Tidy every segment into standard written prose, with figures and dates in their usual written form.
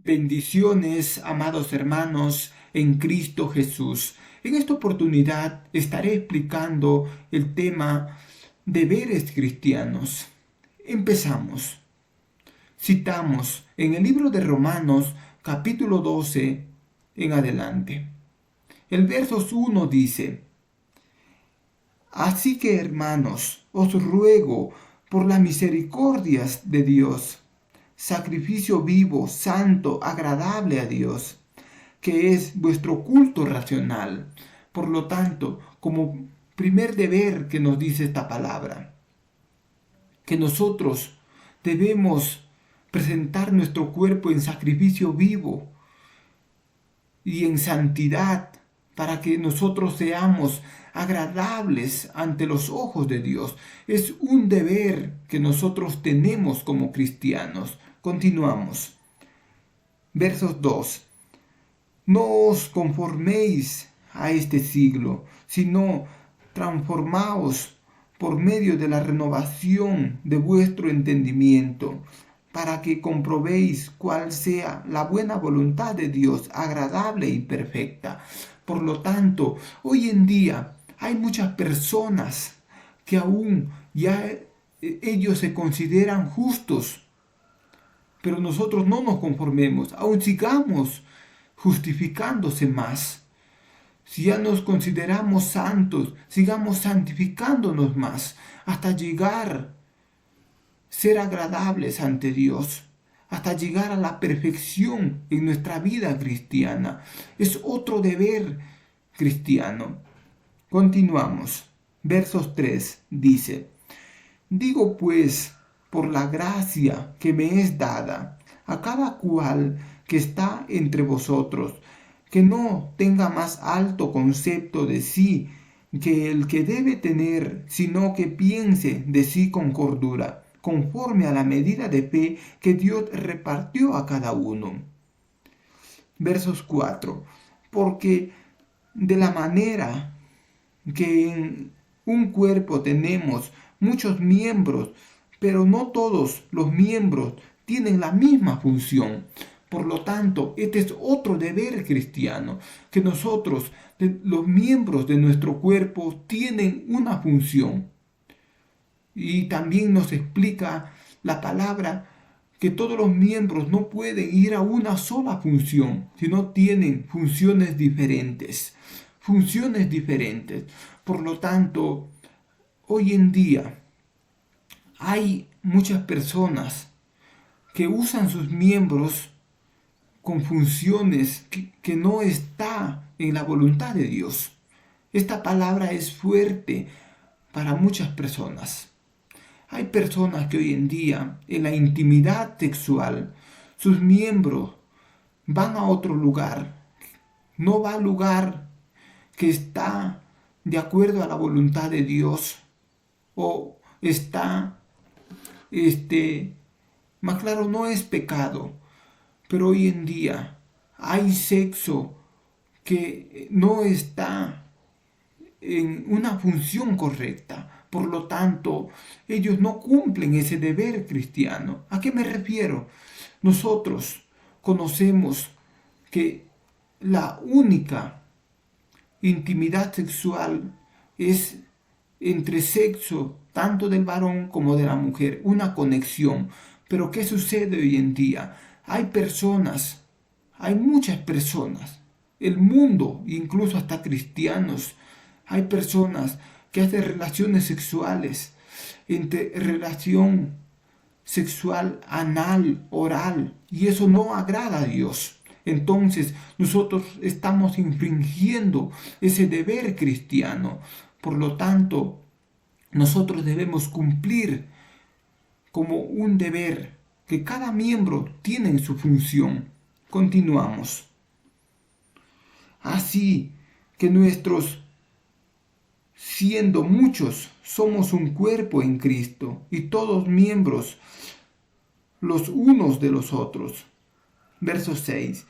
Bendiciones, amados hermanos, en Cristo Jesús. En esta oportunidad estaré explicando el tema deberes cristianos. Empezamos. Citamos en el libro de Romanos, capítulo 12, en adelante. El verso 1 dice: Así que, hermanos, os ruego por las misericordias de Dios, sacrificio vivo, santo, agradable a Dios, que es vuestro culto racional. Por lo tanto, como primer deber que nos dice esta palabra, que nosotros debemos presentar nuestro cuerpo en sacrificio vivo y en santidad, para que nosotros seamos agradables ante los ojos de Dios. Es un deber que nosotros tenemos como cristianos. Continuamos. Versos 2. No os conforméis a este siglo, sino transformaos por medio de la renovación de vuestro entendimiento, para que comprobéis cuál sea la buena voluntad de Dios, agradable y perfecta. Por lo tanto, hoy en día hay muchas personas que aún ya ellos se consideran justos, pero nosotros no nos conformemos, aún sigamos justificándose más. Si ya nos consideramos santos, sigamos santificándonos más hasta llegar a ser agradables ante Dios, hasta llegar a la perfección en nuestra vida cristiana. Es otro deber cristiano. Continuamos. Versos 3 dice: Digo pues, por la gracia que me es dada, a cada cual que está entre vosotros, que no tenga más alto concepto de sí que el que debe tener, sino que piense de sí con cordura, conforme a la medida de fe que Dios repartió a cada uno. Versos 4. Porque de la manera que en un cuerpo tenemos muchos miembros, pero no todos los miembros tienen la misma función. Por lo tanto, este es otro deber cristiano, que nosotros, los miembros de nuestro cuerpo, tienen una función. Y también nos explica la palabra que todos los miembros no pueden ir a una sola función, sino tienen funciones diferentes. Funciones diferentes. Por lo tanto, hoy en día hay muchas personas que usan sus miembros con funciones que no está en la voluntad de Dios. Esta palabra es fuerte para muchas personas. Hay personas que hoy en día, en la intimidad sexual, sus miembros van a otro lugar. No va al lugar que está de acuerdo a la voluntad de Dios, o está, más claro, no es pecado, pero hoy en día hay sexo que no está en una función correcta. Por lo tanto, ellos no cumplen ese deber cristiano. ¿A qué me refiero? Nosotros conocemos que la única intimidad sexual es entre sexo, tanto del varón como de la mujer, una conexión. Pero ¿qué sucede hoy en día? Hay personas, hay muchas personas, el mundo, incluso hasta cristianos, hay personas que hacen relaciones sexuales, entre relación sexual anal, oral, y eso no agrada a Dios. Entonces nosotros estamos infringiendo ese deber cristiano. Por lo tanto, nosotros debemos cumplir como un deber que cada miembro tiene en su función. Continuamos. Así que nuestros, siendo muchos, somos un cuerpo en Cristo y todos miembros los unos de los otros. Verso 6.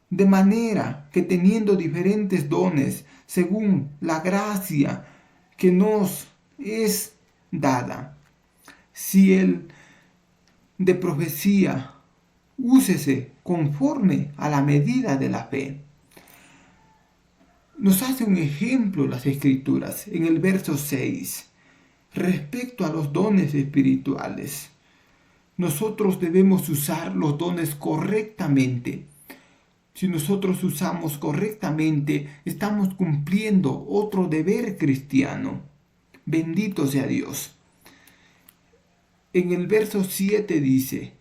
De manera que teniendo diferentes dones según la gracia que nos es dada, si el de profecía, úsese conforme a la medida de la fe. Nos hace un ejemplo las Escrituras en el verso 6 respecto a los dones espirituales. Nosotros debemos usar los dones correctamente. Si nosotros usamos correctamente, estamos cumpliendo otro deber cristiano. Bendito sea Dios. En el verso 7 dice,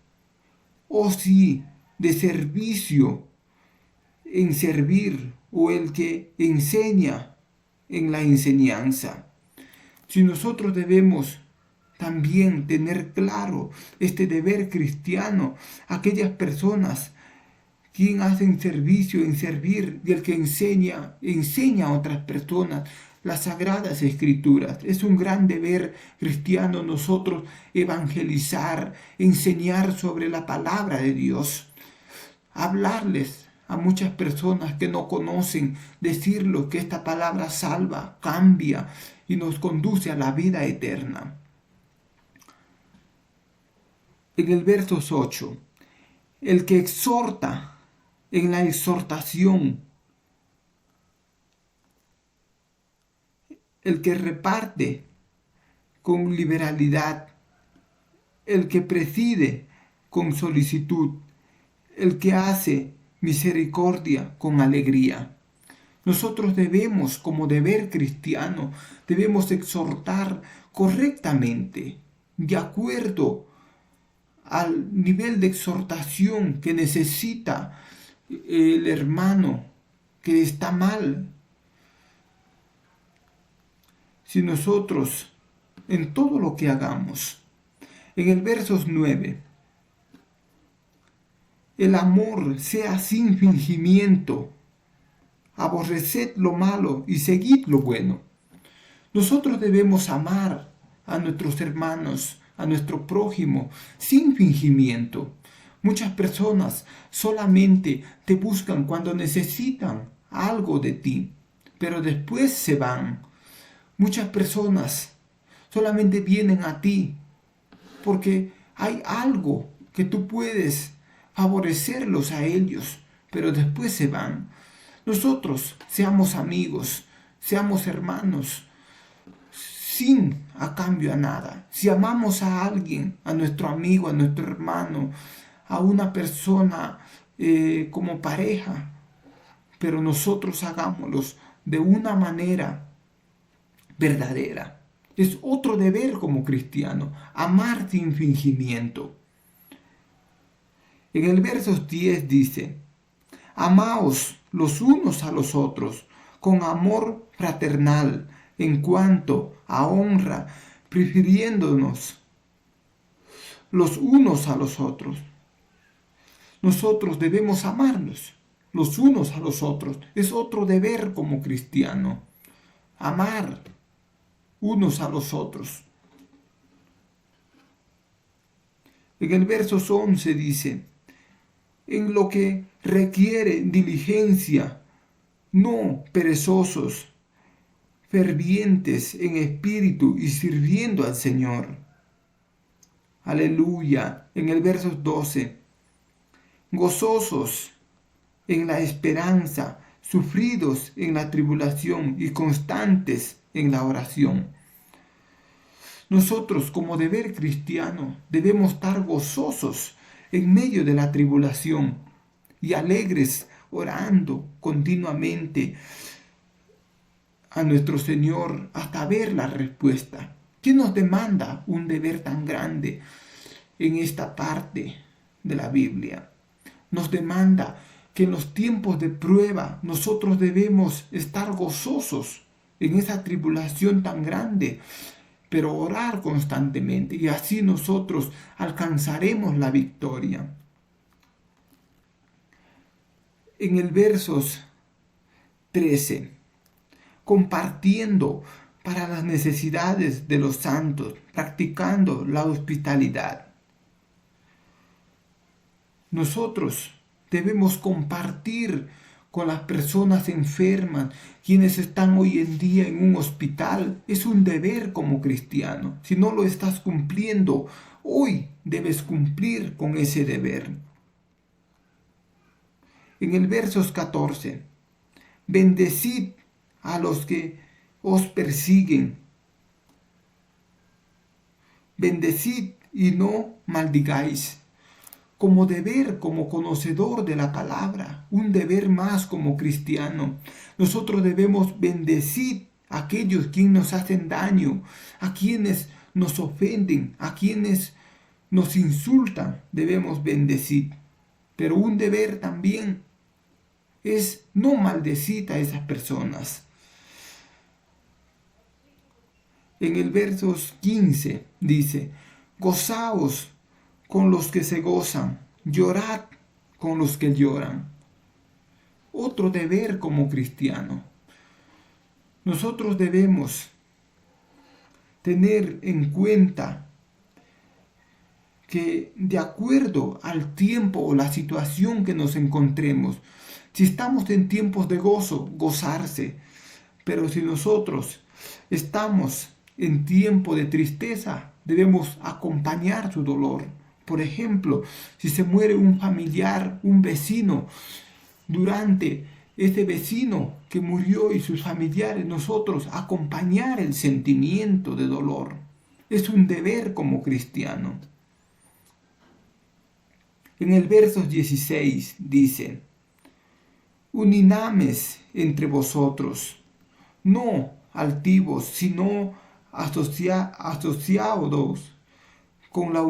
oh sí, de servicio en servir, o el que enseña en la enseñanza. Si nosotros debemos también tener claro este deber cristiano, aquellas personas quien hacen servicio en servir y el que enseña a otras personas las sagradas escrituras. Es un gran deber cristiano nosotros evangelizar, enseñar sobre la palabra de Dios, hablarles a muchas personas que no conocen, decirles que esta palabra salva, cambia y nos conduce a la vida eterna. En el verso 8, el que exhorta en la exhortación, el que reparte con liberalidad, el que preside con solicitud, el que hace misericordia con alegría. Nosotros debemos, como deber cristiano, debemos exhortar correctamente, de acuerdo al nivel de exhortación que necesita el hermano que está mal. Si nosotros, en todo lo que hagamos, en el verso 9, el amor sea sin fingimiento, aborreced lo malo y seguid lo bueno. Nosotros debemos amar a nuestros hermanos, a nuestro prójimo, sin fingimiento. Muchas personas solamente te buscan cuando necesitan algo de ti, pero después se van. Muchas personas solamente vienen a ti porque hay algo que tú puedes favorecerlos a ellos, pero después se van. Nosotros seamos amigos, seamos hermanos, sin a cambio a nada. Si amamos a alguien, a nuestro amigo, a nuestro hermano, a una persona como pareja, pero nosotros hagámoslos de una manera verdadera. Es otro deber como cristiano, amar sin fingimiento. En el verso 10 dice, amaos los unos a los otros con amor fraternal en cuanto a honra, prefiriéndonos los unos a los otros. Nosotros debemos amarnos los unos a los otros. Es otro deber como cristiano, amar unos a los otros. En el verso 11 dice, en lo que requiere diligencia, no perezosos, fervientes en espíritu y sirviendo al Señor. Aleluya. En el verso 12, gozosos en la esperanza, sufridos en la tribulación y constantes en la oración. Nosotros como deber cristiano debemos estar gozosos en medio de la tribulación y alegres orando continuamente a nuestro Señor hasta ver la respuesta. ¿Qué nos demanda un deber tan grande en esta parte de la Biblia? Nos demanda que en los tiempos de prueba nosotros debemos estar gozosos en esa tribulación tan grande, pero orar constantemente y así nosotros alcanzaremos la victoria. En el versos 13, compartiendo para las necesidades de los santos, practicando la hospitalidad. Nosotros debemos compartir con las personas enfermas, quienes están hoy en día en un hospital. Es un deber como cristiano. Si no lo estás cumpliendo, hoy debes cumplir con ese deber. En el versos 14, bendecid a los que os persiguen, bendecid y no maldigáis. Como deber, como conocedor de la palabra, un deber más como cristiano. Nosotros debemos bendecir a aquellos quienes nos hacen daño, a quienes nos ofenden, a quienes nos insultan, debemos bendecir. Pero un deber también es no maldecir a esas personas. En el versos 15 dice, gozaos con los que se gozan, llorad con los que lloran. Otro deber como cristiano. Nosotros debemos tener en cuenta que de acuerdo al tiempo o la situación que nos encontremos, si estamos en tiempos de gozo, gozarse, pero si nosotros estamos en tiempo de tristeza, debemos acompañar su dolor. Por ejemplo, si se muere un familiar, un vecino, durante ese vecino que murió y sus familiares, nosotros acompañar el sentimiento de dolor. Es un deber como cristiano. En el verso 16 dice, uninames entre vosotros, no altivos, sino asociados con la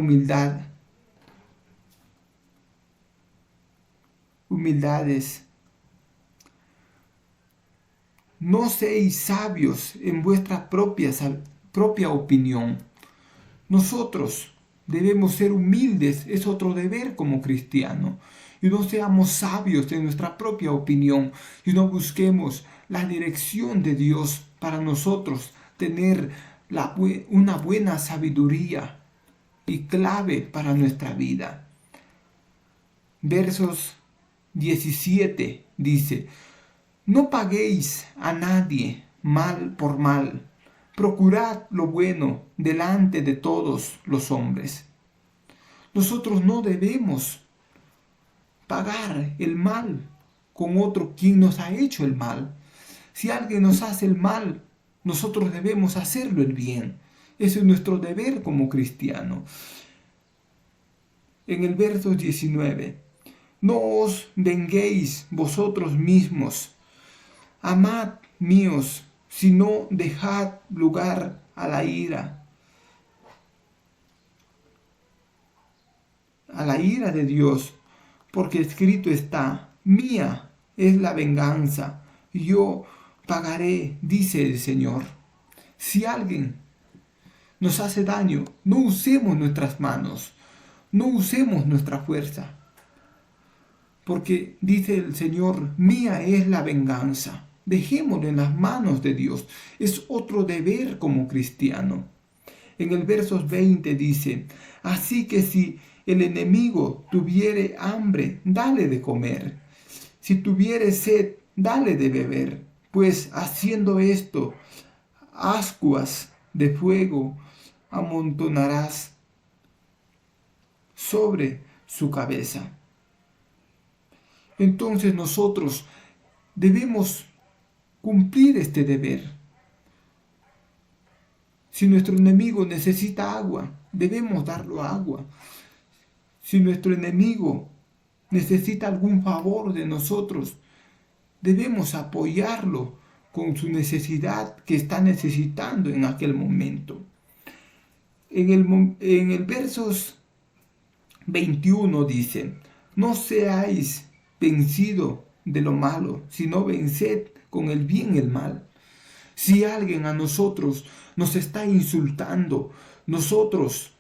humildades. No seáis sabios en vuestra propia opinión. Nosotros debemos ser humildes, es otro deber como cristiano. Y no seamos sabios en nuestra propia opinión, y no busquemos la dirección de Dios para nosotros tener una buena sabiduría y clave para nuestra vida. Versos 17 dice, no paguéis a nadie mal por mal, procurad lo bueno delante de todos los hombres. Nosotros no debemos pagar el mal con otro quien nos ha hecho el mal. Si alguien nos hace el mal, nosotros debemos hacerlo el bien. Ese es nuestro deber como cristiano. En el verso 19, no os venguéis vosotros mismos, amad míos, sino dejad lugar a la ira de Dios, porque escrito está, mía es la venganza, yo pagaré, dice el Señor. Si alguien nos hace daño, no usemos nuestras manos, no usemos nuestra fuerza, porque dice el Señor, mía es la venganza. Dejémoslo en las manos de Dios. Es otro deber como cristiano. En el verso 20 dice, así que si el enemigo tuviere hambre, dale de comer. Si tuviere sed, dale de beber. Pues haciendo esto, ascuas de fuego amontonarás sobre su cabeza. Entonces nosotros debemos cumplir este deber. Si nuestro enemigo necesita agua, debemos darlo agua. Si nuestro enemigo necesita algún favor de nosotros, debemos apoyarlo con su necesidad que está necesitando en aquel momento. En el versos 21 dice, no seáis vencido de lo malo, sino venced con el bien el mal. Si alguien a nosotros nos está insultando, nosotros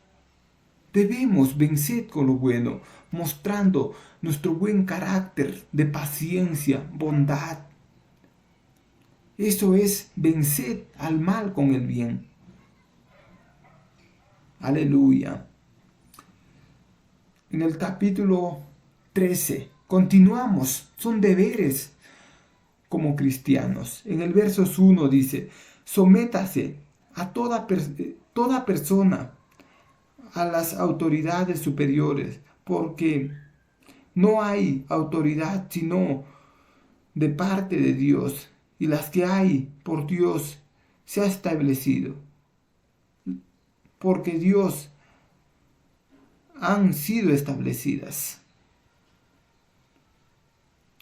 debemos vencer con lo bueno, mostrando nuestro buen carácter de paciencia, bondad. Eso es vencer al mal con el bien. Aleluya. En el capítulo 13, continuamos, son deberes como cristianos. En el verso 1 dice, sométase a toda persona a las autoridades superiores, porque No hay autoridad sino de parte de Dios, y las que hay por Dios se ha establecido, porque Dios han sido establecidas.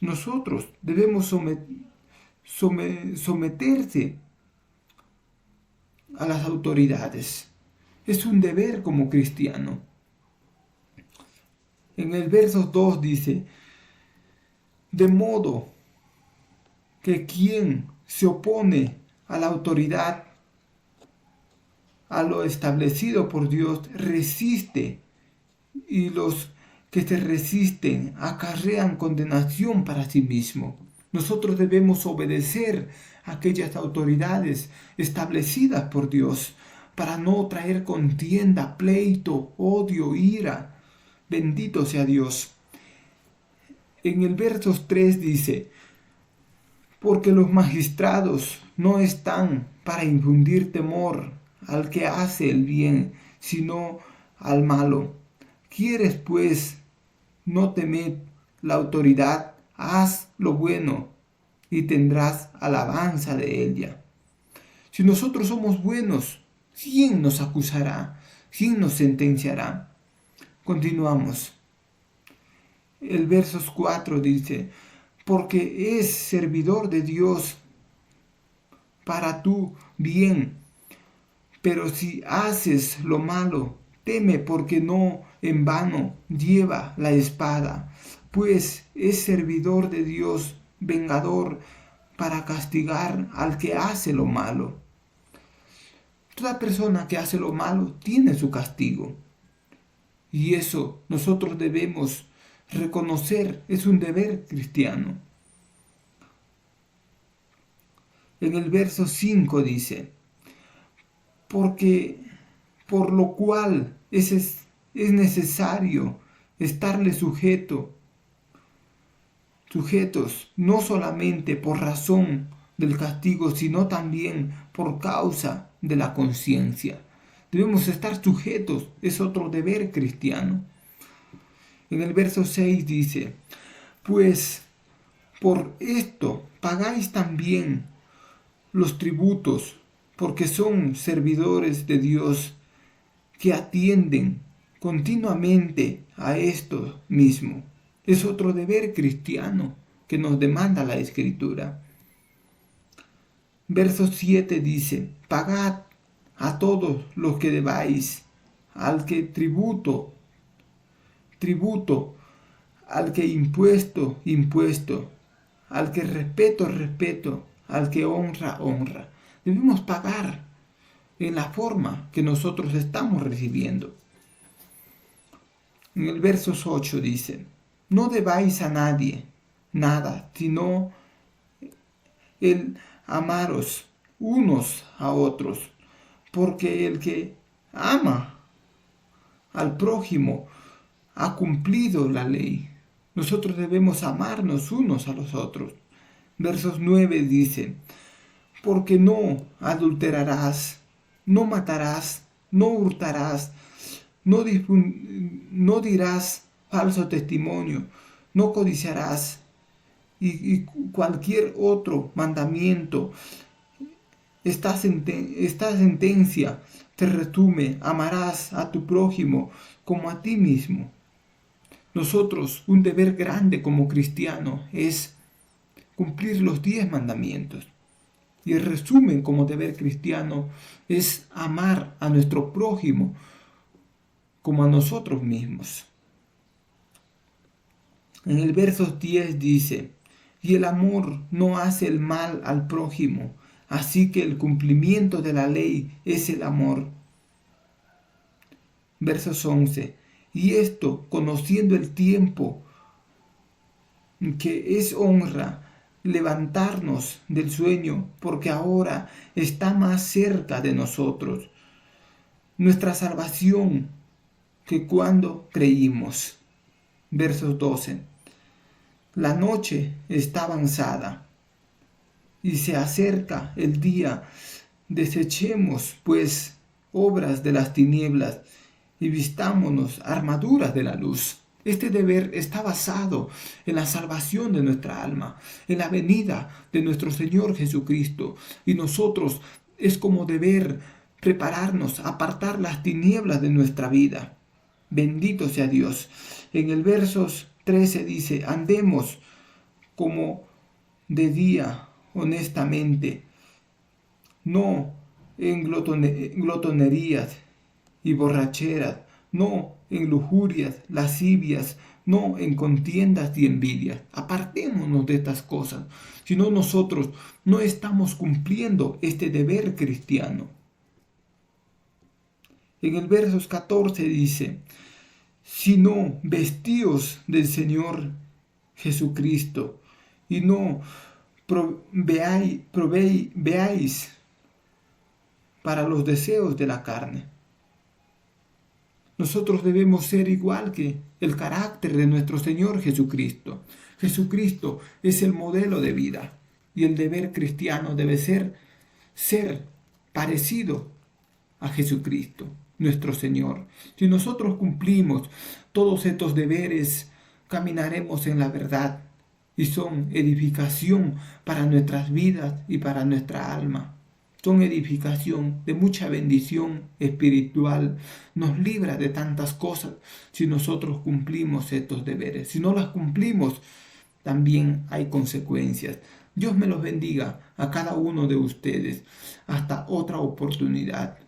Nosotros debemos someterse a las autoridades. Es un deber como cristiano. En el verso 2 dice, de modo que quien se opone a la autoridad, a lo establecido por Dios, resiste, y los que se resisten acarrean condenación para sí mismo. Nosotros debemos obedecer a aquellas autoridades establecidas por Dios para no traer contienda, pleito, odio, ira. Bendito sea Dios. En el verso 3 dice, porque los magistrados no están para infundir temor al que hace el bien, sino al malo. ¿Quieres pues no temer la autoridad? Haz lo bueno y tendrás alabanza de ella. Si nosotros somos buenos, ¿quién nos acusará? ¿Quién nos sentenciará? Continuamos. El verso 4 dice, porque es servidor de Dios para tu bien. Pero si haces lo malo, teme, porque no en vano lleva la espada, pues es servidor de Dios, vengador, para castigar al que hace lo malo. Toda persona que hace lo malo tiene su castigo. Y eso nosotros debemos reconocer, es un deber cristiano. En el verso 5 dice, porque por lo cual es necesario estarle sujetos, no solamente por razón del castigo, sino también por causa de la conciencia. Debemos estar sujetos, es otro deber cristiano. En el verso 6 dice, pues por esto pagáis también los tributos, porque son servidores de Dios que atienden continuamente a esto mismo. Es otro deber cristiano que nos demanda la Escritura. Verso 7 dice, pagad a todos los que debáis, al que tributo, al que impuesto, al que respeto, al que honra. Debemos pagar en la forma que nosotros estamos recibiendo. En el verso 8 dice, no debáis a nadie nada, sino el amaros unos a otros, porque el que ama al prójimo ha cumplido la ley. Nosotros debemos amarnos unos a los otros. Versos 9 dice, porque no adulterarás, no matarás, no hurtarás, no dirás falso testimonio, no codiciarás, y cualquier otro mandamiento. Esta sentencia te resume, amarás a tu prójimo como a ti mismo. Nosotros, un deber grande como cristiano es cumplir los 10 mandamientos. Y el resumen como deber cristiano es amar a nuestro prójimo como a nosotros mismos. En el verso 10 dice, y el amor no hace el mal al prójimo, así que el cumplimiento de la ley es el amor. Versos 11, y esto conociendo el tiempo, que es honra levantarnos del sueño, porque ahora está más cerca de nosotros nuestra salvación que cuando creímos. Versos 12. La noche está avanzada y se acerca el día. Desechemos, pues, obras de las tinieblas y vistámonos armaduras de la luz. Este deber está basado en la salvación de nuestra alma, en la venida de nuestro Señor Jesucristo. Y nosotros es como deber prepararnos, apartar las tinieblas de nuestra vida. Bendito sea Dios. En el versos 13 dice, andemos como de día honestamente, no en glotonerías y borracheras, no en lujurias, lascivias, no en contiendas y envidias. Apartémonos de estas cosas, si no nosotros no estamos cumpliendo este deber cristiano. En el versos 14 dice, sino vestíos del Señor Jesucristo y no veáis para los deseos de la carne. Nosotros debemos ser igual que el carácter de nuestro Señor Jesucristo. Jesucristo es el modelo de vida y el deber cristiano debe ser parecido a Jesucristo, nuestro Señor. Si nosotros cumplimos todos estos deberes, caminaremos en la verdad y son edificación para nuestras vidas y para nuestra alma. Son edificación de mucha bendición espiritual. Nos libra de tantas cosas si nosotros cumplimos estos deberes. Si no las cumplimos, también hay consecuencias. Dios me los bendiga a cada uno de ustedes. Hasta otra oportunidad.